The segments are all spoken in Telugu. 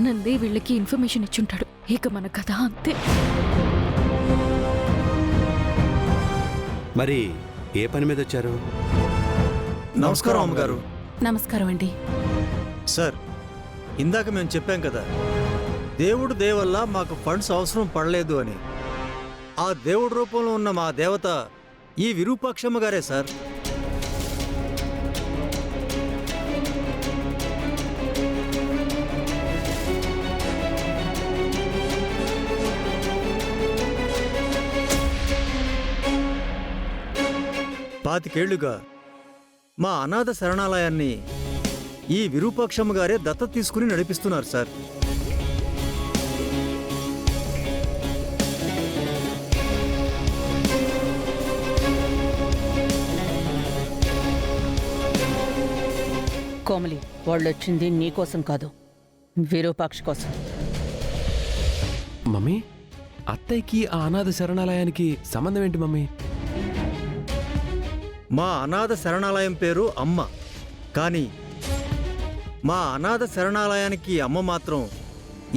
ఆనందే వీళ్ళకి ఇన్ఫర్మేషన్ ఇచ్చుంటాడు. ఇక మన కథ అంతే. మరి ఏ పని మీద వచ్చారు? నమస్కారం అమ్మగారు. నమస్కారం అండి. సార్, ఇందాక మేము చెప్పాం కదా, దేవుడు దేవల్ల మాకు ఫండ్స్ అవసరం పడలేదు అని. ఆ దేవుడి రూపంలో ఉన్న మా దేవత ఈ విరూపాక్షమ్మ గారే సార్. పాతికేళ్లుగా మా అనాథ శరణాలయాన్ని ఈ విరూపాక్షమ్మ గారే దత్తత తీసుకుని నడిపిస్తున్నారు సార్. కోమలి, వాళ్ళొచ్చింది నీకోసం కాదు, విరూపాక్ష కోసం. మమ్మీ, అత్తయ్యకి ఆ అనాథ శరణాలయానికి సంబంధం ఏంటి మమ్మీ? మా అనాథ శరణాలయం పేరు అమ్మ, కానీ మా అనాథ శరణాలయానికి అమ్మ మాత్రం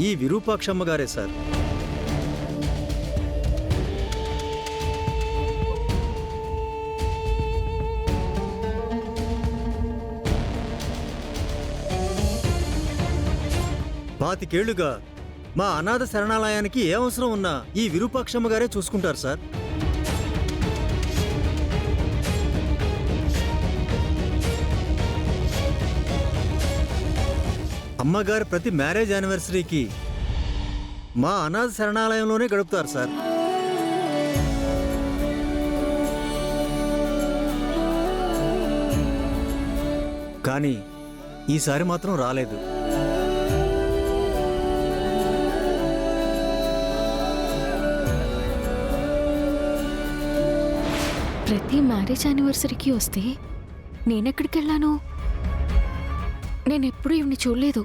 ఈ విరూపాక్షమ్మ గారే సార్. పాతికేళ్లుగా మా అనాథ శరణాలయానికి ఏ అవసరం ఉన్నా ఈ విరూపాక్షమ్మ గారే చూసుకుంటారు సార్. అమ్మగారు ప్రతి మ్యారేజ్ యానివర్సరీకి మా అనాథ శరణాలయంలోనే గడుపుతారు సార్. కానీ ఈసారి మాత్రం రాలేదు. ప్రతి మ్యారేజ్ యానివర్సరీకి వస్తే నేనెక్కడికి వెళ్ళాను? నేనెప్పుడు ఇవన్నీ చూడలేదు.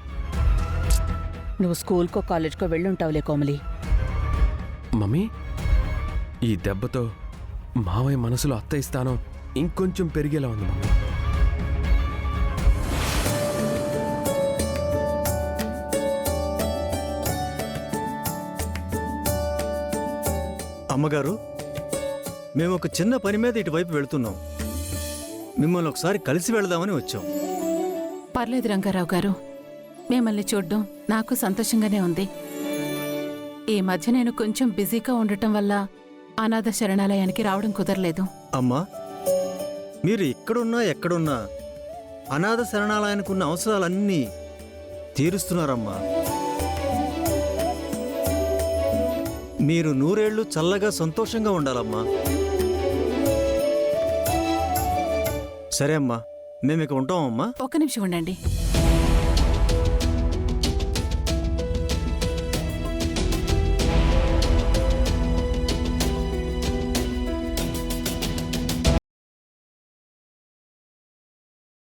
నువ్వు స్కూల్కో కాలేజ్కో వెళ్ళుంటావులే కోమలి. మమ్మీ, ఈ దెబ్బతో మావయ్య మనసులో అత్తయ్య స్థానం ఇంకొంచెం పెరిగేలా ఉంది మమ్మీ. అమ్మగారు, మేము ఒక చిన్న పని మీద ఇటువైపు వెళుతున్నాం. మిమ్మల్ని ఒకసారి కలిసి వెళదామని వచ్చాం. పర్లేదు రంగారావు గారు, మిమ్మల్ని చూడ్డం నాకు సంతోషంగానే ఉంది. ఈ మధ్య నేను కొంచెం బిజీగా ఉండటం వల్ల అనాథ శరణాలయానికి రావడం కుదరలేదు. అమ్మా, మీరు ఇక్కడున్నా ఎక్కడున్నా అనాథ శరణాలయానికి ఉన్న అవసరాలన్నీ తీరుస్తున్నారమ్మా. మీరు నూరేళ్లు చల్లగా సంతోషంగా ఉండాలమ్మా. సరే అమ్మా, మేము ఇక ఉంటామమ్మా. ఒక్క నిమిషం ఉండండి.